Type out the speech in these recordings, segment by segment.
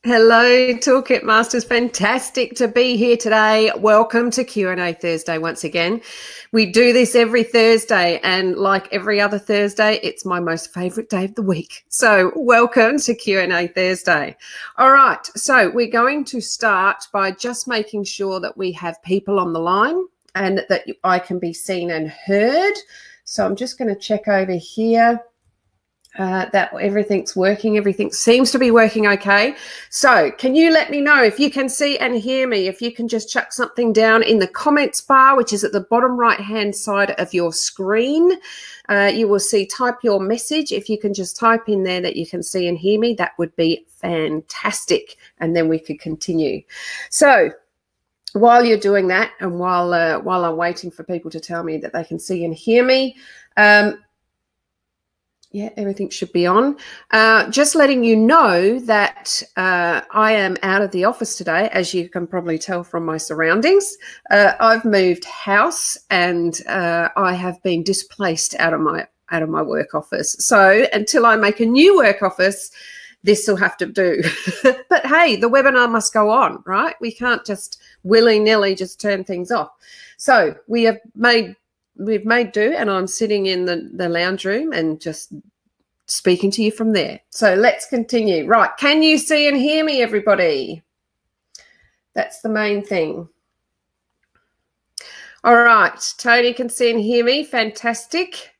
Hello, Toolkit Masters. Fantastic to be here today. Welcome to Q&A Thursday once again. We do this every Thursday, and like every other Thursday, it's my most favorite day of the week. So welcome to Q&A Thursday. All right, so we're going to start by just making sure that we have people on the line and that I can be seen and heard. So I'm just going to check over here. That everything's working. Everything seems to be working okay. So can you let me know if you can see and hear me? If you can just chuck something down in the comments bar, which is at the bottom right-hand side of your screen. You will see type your message. If you can just type in there that you can see and hear me, that would be fantastic. And then we could continue. So while you're doing that and while I'm waiting for people to tell me that they can see and hear me, yeah, everything should be on. Just letting you know that I am out of the office today, as you can probably tell from my surroundings. I've moved house and I have been displaced out of my work office. So until I make a new work office, this will have to do. But hey, the webinar must go on, right? We can't just willy-nilly just turn things off. So we've made do, and I'm sitting in the lounge room and just speaking to you from there. So let's continue. Right, can you see and hear me, everybody? That's the main thing. All right, Tony can see and hear me. Fantastic.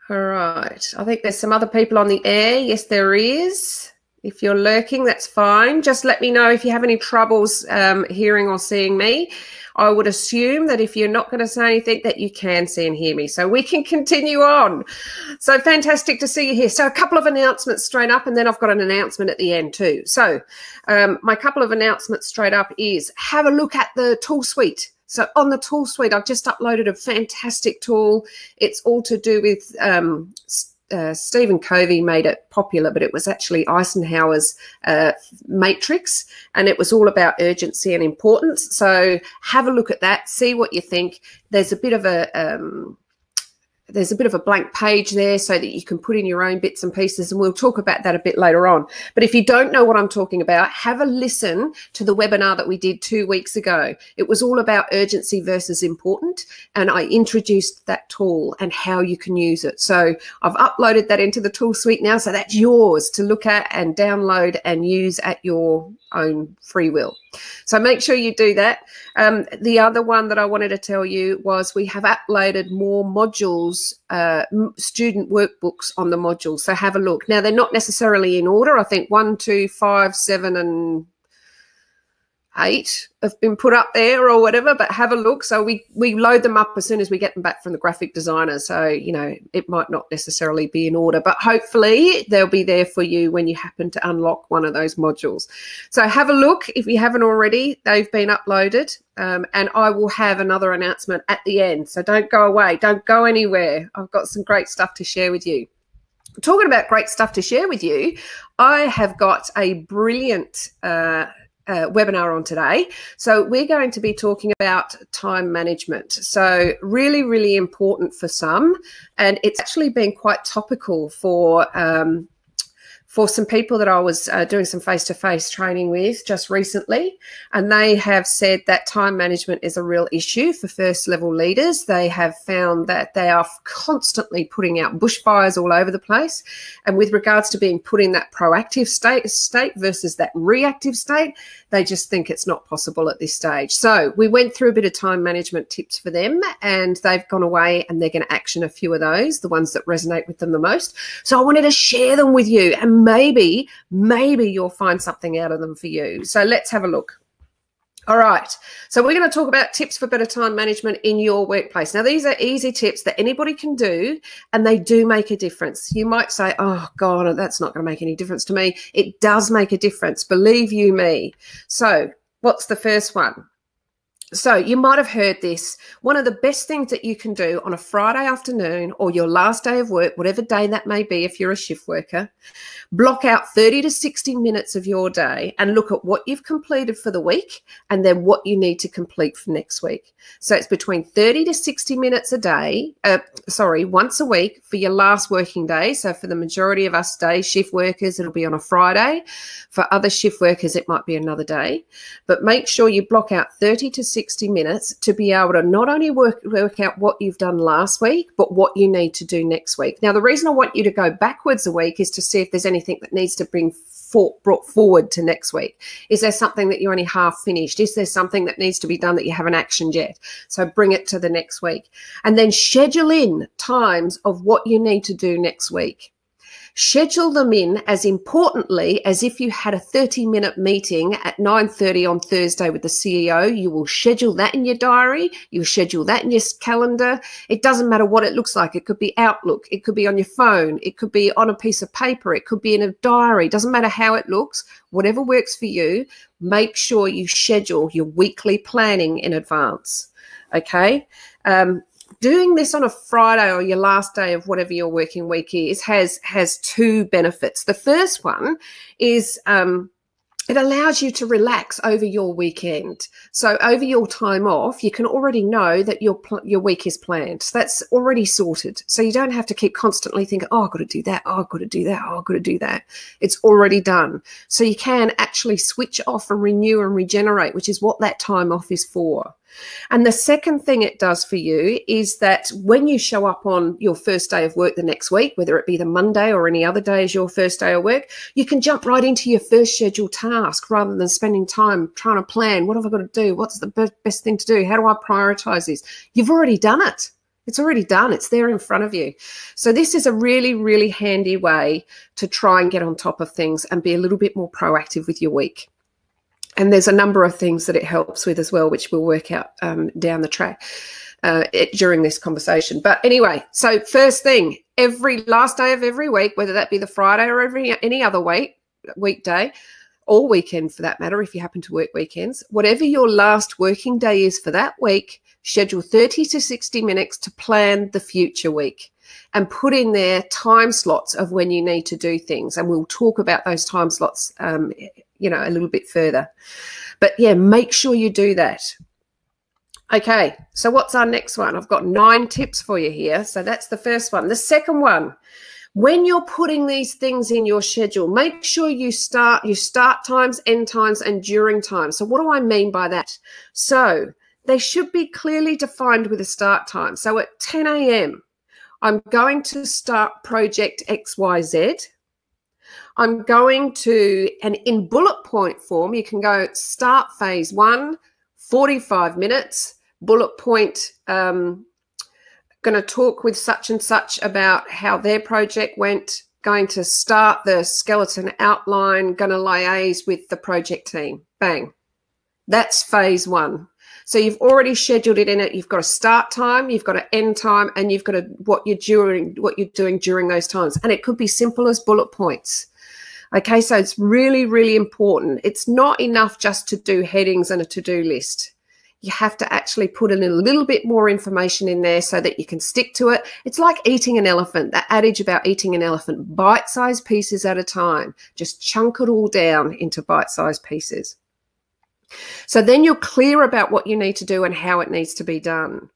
All right, I think there's some other people on the air. Yes, there is. If you're lurking, that's fine. Just let me know if you have any troubles hearing or seeing me. I would assume that if you're not going to say anything, that you can see and hear me. So we can continue on. So fantastic to see you here. So a couple of announcements straight up, and then I've got an announcement at the end too. So my couple of announcements straight up is have a look at the tool suite. So on the tool suite, I've just uploaded a fantastic tool. It's all to do with Stephen Covey made it popular, but it was actually Eisenhower's matrix, and it was all about urgency and importance. So have a look at that, see what you think. There's a bit of a blank page there so that you can put in your own bits and pieces, and we'll talk about that a bit later on. But if you don't know what I'm talking about, have a listen to the webinar that we did 2 weeks ago. It was all about urgency versus important, and I introduced that tool and how you can use it. So I've uploaded that into the tool suite now, so that's yours to look at and download and use at your own free will. So make sure you do that. The other one that I wanted to tell you was we have uploaded more modules, student workbooks on the modules. So have a look. Now, they're not necessarily in order. I think 1, 2, 5, 7, and 8 have been put up there or whatever, but have a look. So we load them up as soon as we get them back from the graphic designer. So, you know, it might not necessarily be in order, but hopefully they'll be there for you when you happen to unlock one of those modules. So have a look if you haven't already. They've been uploaded, and I will have another announcement at the end. So don't go away. Don't go anywhere. I've got some great stuff to share with you. Talking about great stuff to share with you, I have got a brilliant webinar on today. So we're going to be talking about time management. So really, really important for some, and it's actually been quite topical for some people that I was doing some face-to-face training with just recently, and they have said that time management is a real issue for first-level leaders. They have found that they are constantly putting out bushfires all over the place, and with regards to being put in that proactive state versus that reactive state, they just think it's not possible at this stage. So we went through a bit of time management tips for them, and they've gone away and they're going to action a few of those, the ones that resonate with them the most. So I wanted to share them with you, and maybe you'll find something out of them for you. So let's have a look. All right, so we're going to talk about tips for better time management in your workplace. Now, these are easy tips that anybody can do, and they do make a difference. You might say, oh, God, that's not going to make any difference to me. It does make a difference, believe you me. So what's the first one? So you might have heard this. One of the best things that you can do on a Friday afternoon or your last day of work, whatever day that may be if you're a shift worker, block out 30 to 60 minutes of your day and look at what you've completed for the week and then what you need to complete for next week. So it's between 30 to 60 minutes a day, once a week for your last working day. So for the majority of us day shift workers, it'll be on a Friday. For other shift workers, it might be another day. But make sure you block out 30 to 60 minutes to be able to not only work out what you've done last week, but what you need to do next week. Now, the reason I want you to go backwards a week is to see if there's anything that needs to be brought forward to next week. Is there something that you're only half finished? Is there something that needs to be done that you haven't actioned yet? So bring it to the next week. And then schedule in times of what you need to do next week. Schedule them in as importantly as if you had a 30-minute meeting at 9:30 on Thursday with the CEO. You will schedule that in your diary. You'll schedule that in your calendar. It doesn't matter what it looks like. It could be Outlook. It could be on your phone. It could be on a piece of paper. It could be in a diary. Doesn't matter how it looks. Whatever works for you, make sure you schedule your weekly planning in advance. Okay? Doing this on a Friday or your last day of whatever your working week is has two benefits. The first one is it allows you to relax over your weekend. So over your time off, you can already know that your week is planned. So that's already sorted. So you don't have to keep constantly thinking, oh, I've got to do that. Oh, I've got to do that. Oh, I've got to do that. It's already done. So you can actually switch off and renew and regenerate, which is what that time off is for. And the second thing it does for you is that when you show up on your first day of work the next week, whether it be the Monday or any other day as your first day of work, you can jump right into your first scheduled task rather than spending time trying to plan, what have I got to do? What's the best thing to do? How do I prioritize this? You've already done it. It's already done. It's there in front of you. So this is a really, really handy way to try and get on top of things and be a little bit more proactive with your week. And there's a number of things that it helps with as well, which we'll work out down the track during this conversation. But anyway, so first thing, every last day of every week, whether that be the Friday or any other weekday or weekend for that matter, if you happen to work weekends, whatever your last working day is for that week, schedule 30 to 60 minutes to plan the future week and put in there time slots of when you need to do things. And we'll talk about those time slots a little bit further. But yeah, make sure you do that. Okay, so what's our next one? I've got 9 tips for you here. So that's the first one. The second one, when you're putting these things in your schedule, make sure you start times, end times, and during times. So what do I mean by that? So they should be clearly defined with a start time. So at 10 a.m., I'm going to start project XYZ. I'm going to, and in bullet point form, you can go start phase 1, 45 minutes, bullet point, going to talk with such and such about how their project went, going to start the skeleton outline, going to liaise with the project team. Bang. That's phase 1. So you've already scheduled it in it. You've got a start time, you've got an end time, and you've got what you're doing during those times. And it could be simple as bullet points. Okay, so it's really, really important. It's not enough just to do headings and a to-do list. You have to actually put in a little bit more information in there so that you can stick to it. It's like eating an elephant, that adage about eating an elephant, bite-sized pieces at a time. Just chunk it all down into bite-sized pieces. So then you're clear about what you need to do and how it needs to be done.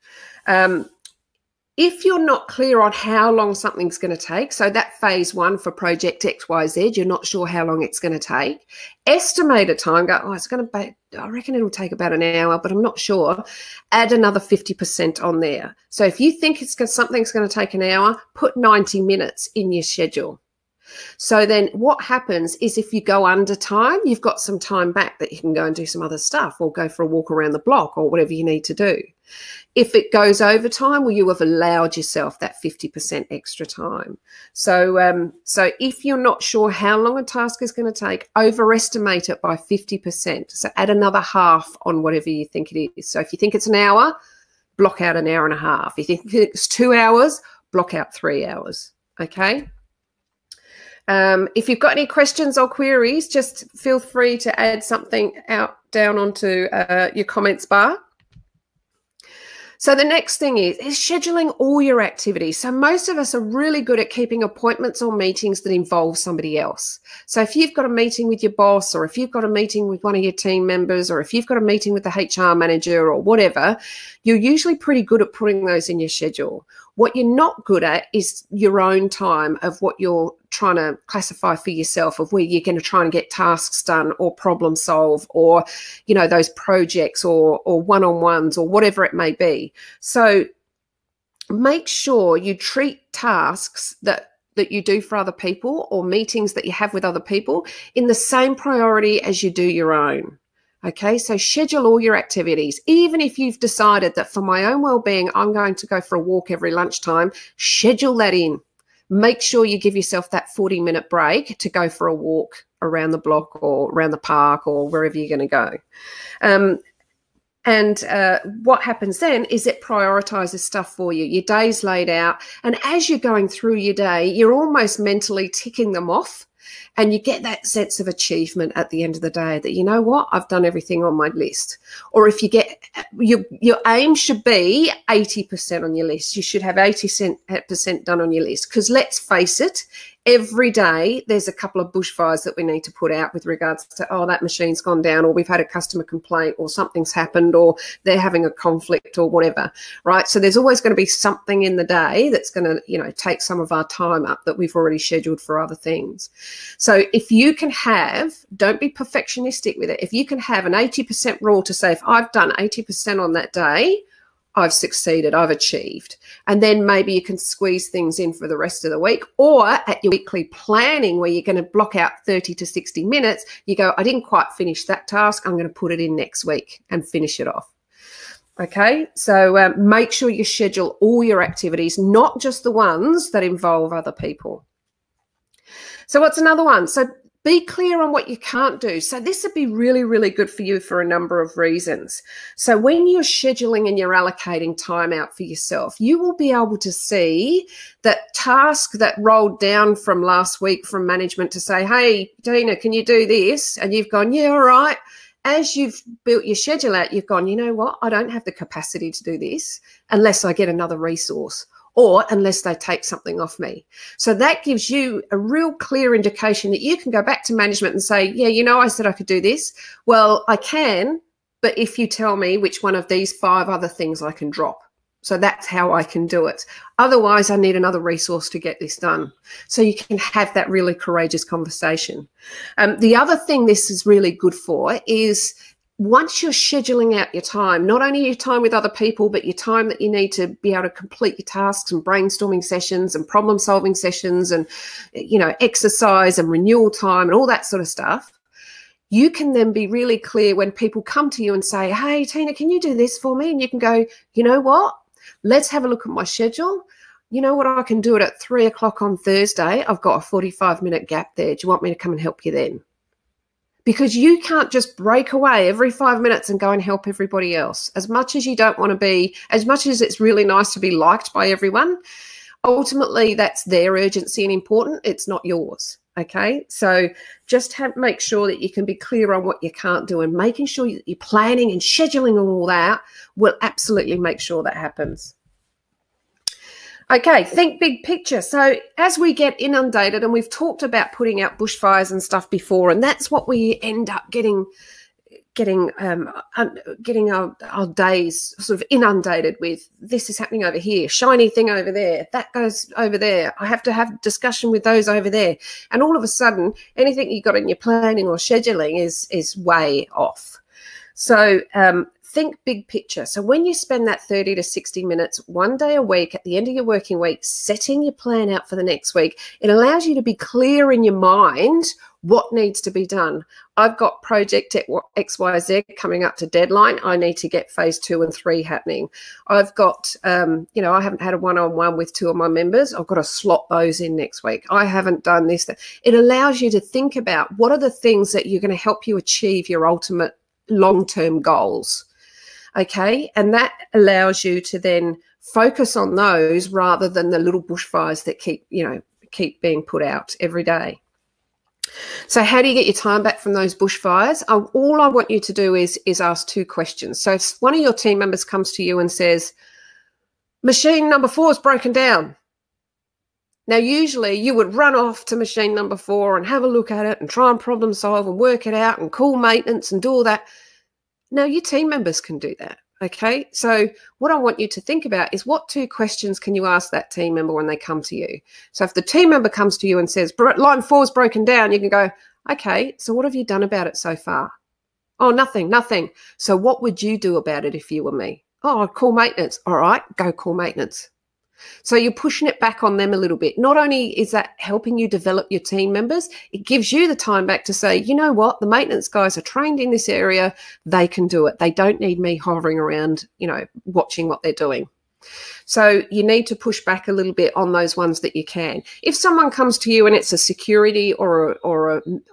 If you're not clear on how long something's going to take, so that phase 1 for project XYZ, you're not sure how long it's going to take, estimate a time, go, oh, it's going to be, I reckon it'll take about an hour, but I'm not sure. Add another 50% on there. So if you think something's going to take an hour, put 90 minutes in your schedule. So then what happens is if you go under time, you've got some time back that you can go and do some other stuff or go for a walk around the block or whatever you need to do. If it goes over time, well, you have allowed yourself that 50% extra time. So if you're not sure how long a task is going to take, overestimate it by 50%. So add another half on whatever you think it is. So if you think it's an hour, block out an hour and a half. If you think it's 2 hours, block out 3 hours. Okay? If you've got any questions or queries, just feel free to add something down onto your comments bar. So the next thing is scheduling all your activities. So most of us are really good at keeping appointments or meetings that involve somebody else. So if you've got a meeting with your boss, or if you've got a meeting with one of your team members, or if you've got a meeting with the HR manager or whatever, you're usually pretty good at putting those in your schedule. What you're not good at is your own time of what you're trying to classify for yourself, of where you're going to try and get tasks done or problem solve, or, you know, those projects or one-on-ones or whatever it may be. So make sure you treat tasks that you do for other people, or meetings that you have with other people, in the same priority as you do your own. Okay, so schedule all your activities. Even if you've decided that for my own well-being, I'm going to go for a walk every lunchtime, schedule that in. Make sure you give yourself that 40-minute break to go for a walk around the block or around the park or wherever you're going to go. What happens then is it prioritizes stuff for you. Your day's laid out, and as you're going through your day, you're almost mentally ticking them off. And you get that sense of achievement at the end of the day that, you know what, I've done everything on my list. Or if you get, your aim should be 80% on your list. You should have 80% done on your list. Because let's face it, every day there's a couple of bushfires that we need to put out with regards to, oh, that machine's gone down, or we've had a customer complaint, or something's happened, or they're having a conflict, or whatever, right? So there's always going to be something in the day that's going to, you know, take some of our time up that we've already scheduled for other things. So if you can have, don't be perfectionistic with it. If you can have an 80% rule to say, if I've done 80% on that day, I've succeeded, I've achieved. And then maybe you can squeeze things in for the rest of the week, or at your weekly planning where you're going to block out 30 to 60 minutes, you go, I didn't quite finish that task, I'm going to put it in next week and finish it off. Okay, so make sure you schedule all your activities, not just the ones that involve other people. So what's another one? So be clear on what you can't do. So this would be really, really good for you for a number of reasons. So when you're scheduling and you're allocating time out for yourself, you will be able to see that task that rolled down from last week from management to say, hey, Dina, can you do this? And you've gone, yeah, all right. As you've built your schedule out, you've gone, you know what? I don't have the capacity to do this unless I get another resource, or unless they take something off me. So that gives you a real clear indication that you can go back to management and say, yeah, you know, I said I could do this. Well, I can, but if you tell me which one of these 5 other things I can drop. So that's how I can do it. Otherwise, I need another resource to get this done. So you can have that really courageous conversation. The other thing this is really good for is, once you're scheduling out your time, not only your time with other people, but your time that you need to be able to complete your tasks and brainstorming sessions and problem solving sessions and, you know, exercise and renewal time and all that sort of stuff, you can then be really clear when people come to you and say, hey, Tina, can you do this for me? And you can go, you know what? Let's have a look at my schedule. You know what? I can do it at 3 o'clock on Thursday. I've got a 45-minute gap there. Do you want me to come and help you then? Because you can't just break away every 5 minutes and go and help everybody else. As much as you don't want to be, as much as it's really nice to be liked by everyone, ultimately that's their urgency and important. It's not yours. Okay, so just make sure that you can be clear on what you can't do, and making sure that you're planning and scheduling and all that will absolutely make sure that happens. Okay, think big picture. So as we get inundated, and we've talked about putting out bushfires and stuff before, and that's what we end up getting our days sort of inundated with. This is happening over here, shiny thing over there, that goes over there, I have to have discussion with those over there, and all of a sudden anything you got in your planning or scheduling is way off. So think big picture. So when you spend that 30 to 60 minutes one day a week at the end of your working week setting your plan out for the next week, it allows you to be clear in your mind what needs to be done. I've got project XYZ coming up to deadline. I need to get phase 2 and 3 happening. I've got, you know, I haven't had a one-on-one with 2 of my members. I've got to slot those in next week. I haven't done this. It allows you to think about what are the things that you're going to help you achieve your ultimate long-term goals. Okay, and that allows you to then focus on those rather than the little bushfires that keep being put out every day. So how do you get your time back from those bushfires? All I want you to do is ask 2 questions. So if one of your team members comes to you and says, Machine number 4 is broken down. Now, usually you would run off to machine number 4 and have a look at it and try and problem solve and work it out and call maintenance and do all that. Now, your team members can do that. Okay, so what I want you to think about is what 2 questions can you ask that team member when they come to you? So if the team member comes to you and says, line 4 is broken down, you can go, okay, so what have you done about it so far? Oh, nothing. So what would you do about it if you were me? Oh, I'd call maintenance. All right, go call maintenance. So you're pushing it back on them a little bit. Not only is that helping you develop your team members, it gives you the time back to say, you know what, the maintenance guys are trained in this area. They can do it. They don't need me hovering around, watching what they're doing. So you need to push back a little bit on those ones that you can. If someone comes to you and it's a security or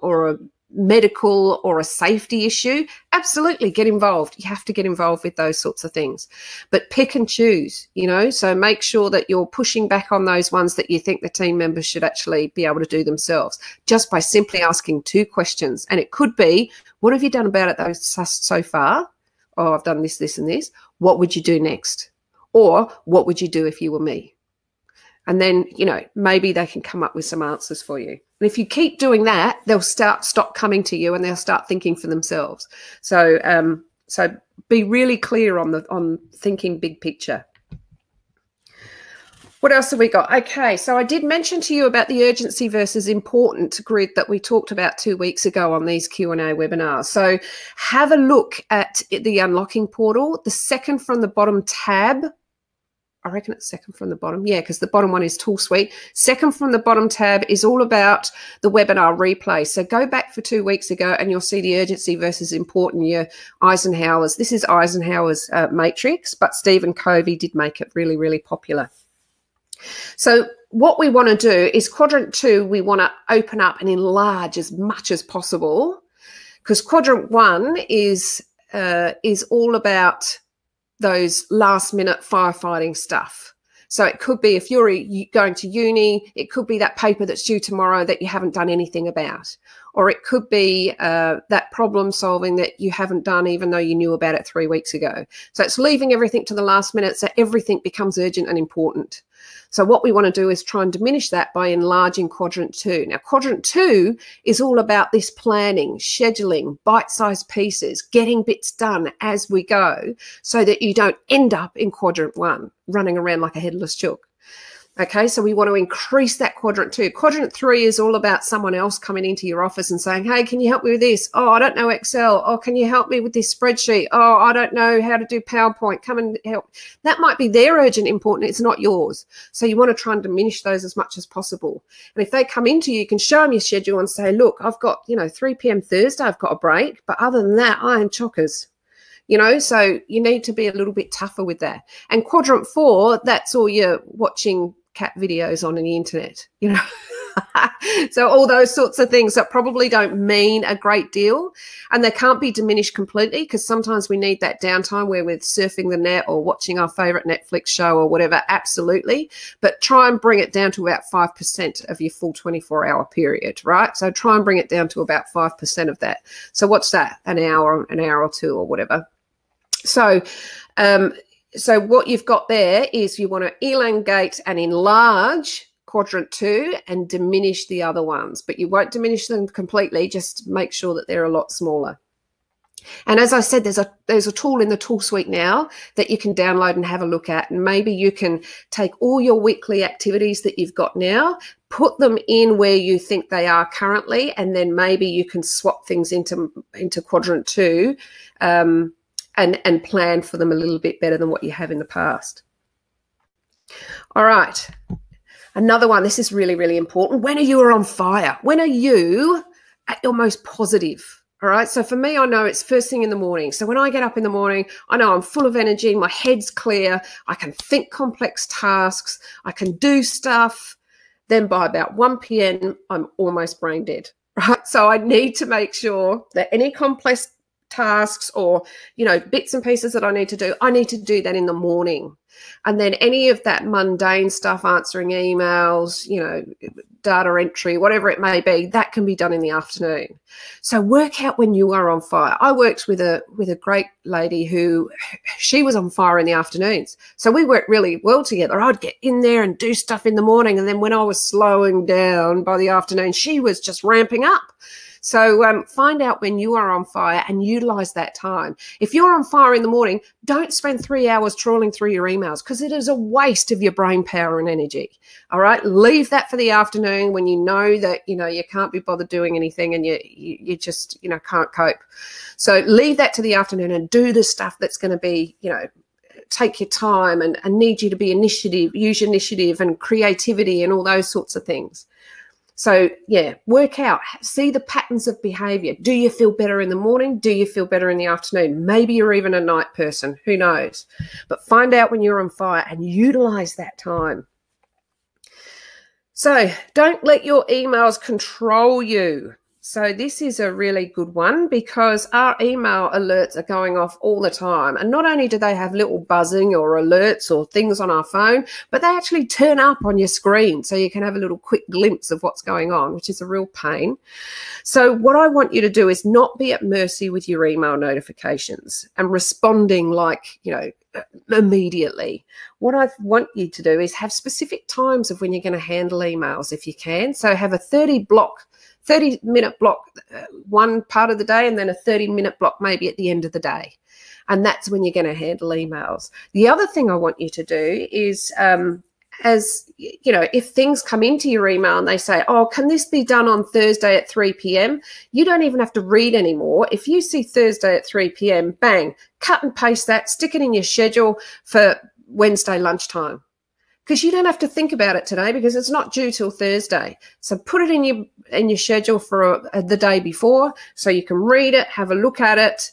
a medical or a safety issue, absolutely get involved. You have to get involved with those sorts of things, but pick and choose, so make sure that you're pushing back on those ones that you think the team members should actually be able to do themselves, just by simply asking 2 questions. And it could be, what have you done about it so far? Oh, I've done this, this, and this. What would you do next? Or what would you do if you were me? And then, maybe they can come up with some answers for you. And if you keep doing that, they'll stop coming to you and they'll start thinking for themselves. So be really clear on thinking big picture. What else have we got? Okay, so I did mention to you about the urgency versus important grid that we talked about 2 weeks ago on these Q&A webinars. So have a look at the unlocking portal, the second from the bottom tab. I reckon it's second from the bottom. Yeah, because the bottom one is Tool Suite. Second from the bottom tab is all about the webinar replay. So go back for 2 weeks ago and you'll see the urgency versus important, your Eisenhower's. This is Eisenhower's matrix, but Stephen Covey did make it really, really popular. So what we want to do is quadrant 2, we want to open up and enlarge as much as possible, because quadrant 1 is all about those last minute firefighting stuff. So it could be, if you're going to uni, it could be that paper that's due tomorrow that you haven't done anything about. Or it could be that problem solving that you haven't done even though you knew about it 3 weeks ago. So it's leaving everything to the last minute, so everything becomes urgent and important. So what we want to do is try and diminish that by enlarging quadrant 2. Now, quadrant 2 is all about this planning, scheduling, bite-sized pieces, getting bits done as we go, so that you don't end up in quadrant 1, running around like a headless chook. Okay, so we want to increase that quadrant 2. Quadrant 3 is all about someone else coming into your office and saying, hey, can you help me with this? Oh, I don't know Excel. Oh, can you help me with this spreadsheet? Oh, I don't know how to do PowerPoint. Come and help. That might be their urgent important. It's not yours. So you want to try and diminish those as much as possible. And if they come into you, you can show them your schedule and say, look, I've got, 3 p.m. Thursday, I've got a break. But other than that, I am chockers. So you need to be a little bit tougher with that. And quadrant 4, that's all you're watching cat videos on the internet, so all those sorts of things that probably don't mean a great deal, and they can't be diminished completely, because sometimes we need that downtime where we're surfing the net or watching our favorite Netflix show or whatever. Absolutely. But try and bring it down to about 5% of your full 24-hour period, right? So try and bring it down to about 5% of that. So what's that? An hour or two or whatever. So what you've got there is you want to elongate and enlarge quadrant 2 and diminish the other ones, but you won't diminish them completely. Just make sure that they're a lot smaller. And as I said, there's a tool in the tool suite now that you can download and have a look at. And maybe you can take all your weekly activities that you've got now, put them in where you think they are currently, and then maybe you can swap things into quadrant 2 and plan for them a little bit better than what you have in the past. All right. Another one, this is really, really important. When are you on fire? When are you at your most positive? All right. So for me, I know it's first thing in the morning. So when I get up in the morning, I know I'm full of energy. My head's clear. I can think complex tasks. I can do stuff. Then by about 1 p.m., I'm almost brain dead. Right. So I need to make sure that any complex tasks or, you know, bits and pieces that I need to do that in the morning. And then any of that mundane stuff, answering emails, you know, data entry, whatever it may be, that can be done in the afternoon. So work out when you are on fire. I worked with a great lady who, she was on fire in the afternoons. So we worked really well together. I'd get in there and do stuff in the morning. And then when I was slowing down by the afternoon, she was just ramping up. So find out when you are on fire and utilize that time. If you're on fire in the morning, don't spend 3 hours trawling through your emails, because it is a waste of your brain power and energy. All right, leave that for the afternoon when you know that, you know, you can't be bothered doing anything and you just, you know, can't cope. So leave that to the afternoon and do the stuff that's going to be, you know, take your time and need you to be use initiative and creativity and all those sorts of things. So, yeah, work out, see the patterns of behavior. Do you feel better in the morning? Do you feel better in the afternoon? Maybe you're even a night person. Who knows? But find out when you're on fire and utilize that time. So don't let your emails control you. So this is a really good one, because our email alerts are going off all the time. And not only do they have little buzzing or alerts or things on our phone, but they actually turn up on your screen so you can have a little quick glimpse of what's going on, which is a real pain. So what I want you to do is not be at mercy with your email notifications and responding like, you know, immediately. What I want you to do is have specific times of when you're going to handle emails if you can. So have a 30-minute block one part of the day, and then a 30-minute block maybe at the end of the day. And that's when you're going to handle emails. The other thing I want you to do is, as you know, if things come into your email and they say, oh, can this be done on Thursday at 3 p.m? You don't even have to read anymore. If you see Thursday at 3 p.m, bang, cut and paste that, stick it in your schedule for Wednesday lunchtime. Because you don't have to think about it today, because it's not due till Thursday. So put it in your schedule for the day before, so you can read it, have a look at it,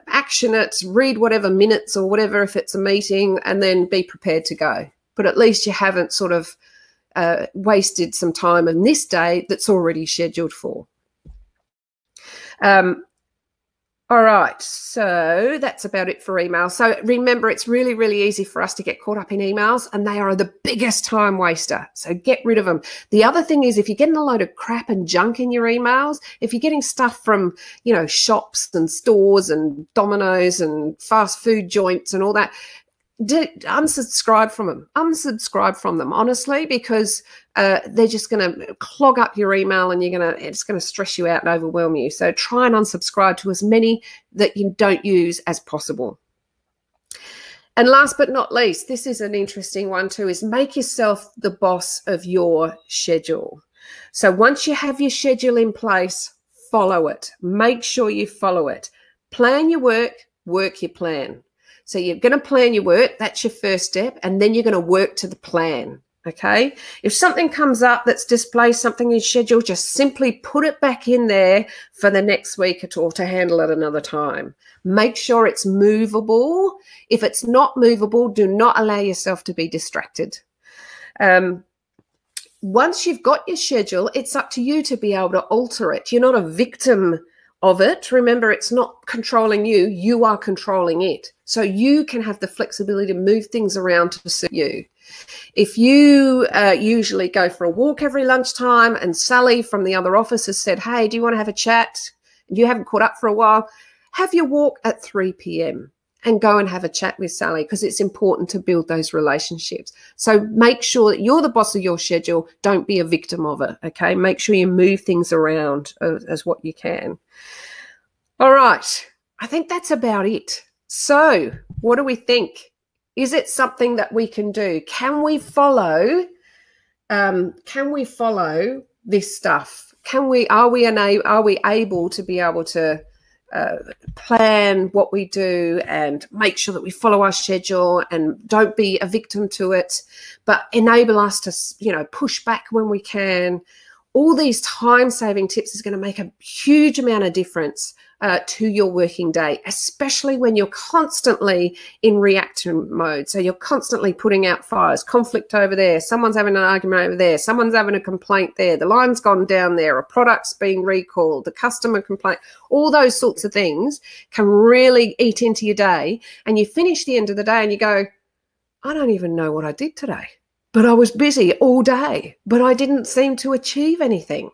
action it, read whatever minutes or whatever if it's a meeting, and then be prepared to go. But at least you haven't sort of wasted some time on this day that's already scheduled for. All right, so that's about it for email. So remember, it's really, really easy for us to get caught up in emails, and they are the biggest time waster. So get rid of them. The other thing is, if you're getting a load of crap and junk in your emails, if you're getting stuff from, you know, shops and stores and Domino's and fast food joints and all that, unsubscribe from them, honestly, because they're just going to clog up your email, and it's going to stress you out and overwhelm you. So try and unsubscribe to as many that you don't use as possible. And last but not least, this is an interesting one too, is make yourself the boss of your schedule. So once you have your schedule in place, follow it. Make sure you follow it. Plan your work, work your plan. So you're going to plan your work. That's your first step. And then you're going to work to the plan. Okay. If something comes up that's displaced something in schedule, just simply put it back in there for the next week or to handle it another time. Make sure it's movable. If it's not movable, do not allow yourself to be distracted. Once you've got your schedule, it's up to you to be able to alter it. You're not a victim of it. Remember, it's not controlling you. You are controlling it. So you can have the flexibility to move things around to suit you. If you usually go for a walk every lunchtime, and Sally from the other office has said, hey, do you want to have a chat? You haven't caught up for a while. Have your walk at 3 p.m. and go and have a chat with Sally, because it's important to build those relationships. So make sure that you're the boss of your schedule. Don't be a victim of it, okay? Make sure you move things around as what you can. All right, I think that's about it. So what do we think? Is it something that we can do? Can we follow this stuff? Are we able to be able to plan what we do and make sure that we follow our schedule and don't be a victim to it, but enable us to, you know, push back when we can? all these time-saving tips is going to make a huge amount of difference to your working day, especially when you're constantly in reaction mode. So you're constantly putting out fires, conflict over there, someone's having an argument over there, someone's having a complaint there, the line's gone down there, a product's being recalled, the customer complaint, all those sorts of things can really eat into your day. And you finish the end of the day and you go, I don't even know what I did today, but I was busy all day, but I didn't seem to achieve anything.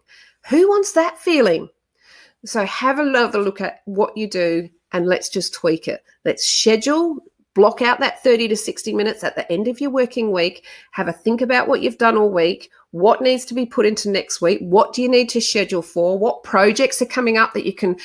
Who wants that feeling? So have another look at what you do and let's just tweak it. Let's schedule, block out that 30 to 60 minutes at the end of your working week. Have a think about what you've done all week. What needs to be put into next week? What do you need to schedule for? What projects are coming up that you can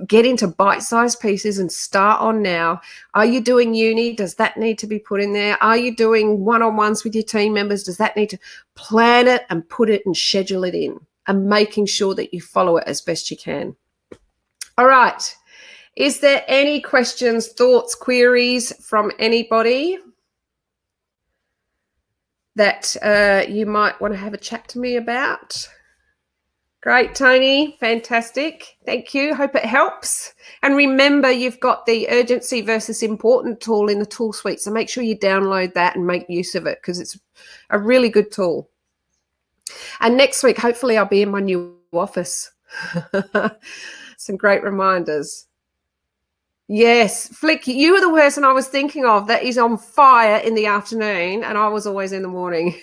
get into bite-sized pieces and start on now? Are you doing uni? Does that need to be put in there? Are you doing one-on-ones with your team members? Does that need to plan it and put it and schedule it in? And making sure that you follow it as best you can. All right. Is there any questions, thoughts, queries from anybody that you might want to have a chat to me about? Great, Tony. Fantastic. Thank you. Hope it helps. And remember, you've got the urgency versus important tool in the tool suite. So make sure you download that and make use of it because it's a really good tool. And next week, hopefully, I'll be in my new office. Some great reminders. Yes, Flick, you were the person I was thinking of that is on fire in the afternoon, and I was always in the morning.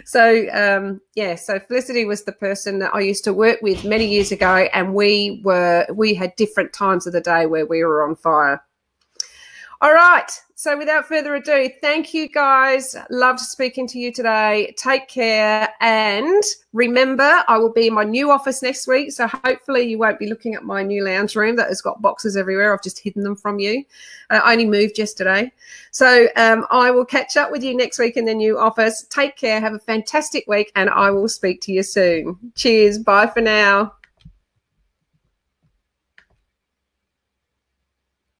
So, so Felicity was the person that I used to work with many years ago, and we had different times of the day where we were on fire. All right. So without further ado, thank you guys. Loved speaking to you today. Take care. And remember, I will be in my new office next week. So hopefully you won't be looking at my new lounge room that has got boxes everywhere. I've just hidden them from you. I only moved yesterday. So I will catch up with you next week in the new office. Take care. Have a fantastic week and I will speak to you soon. Cheers. Bye for now.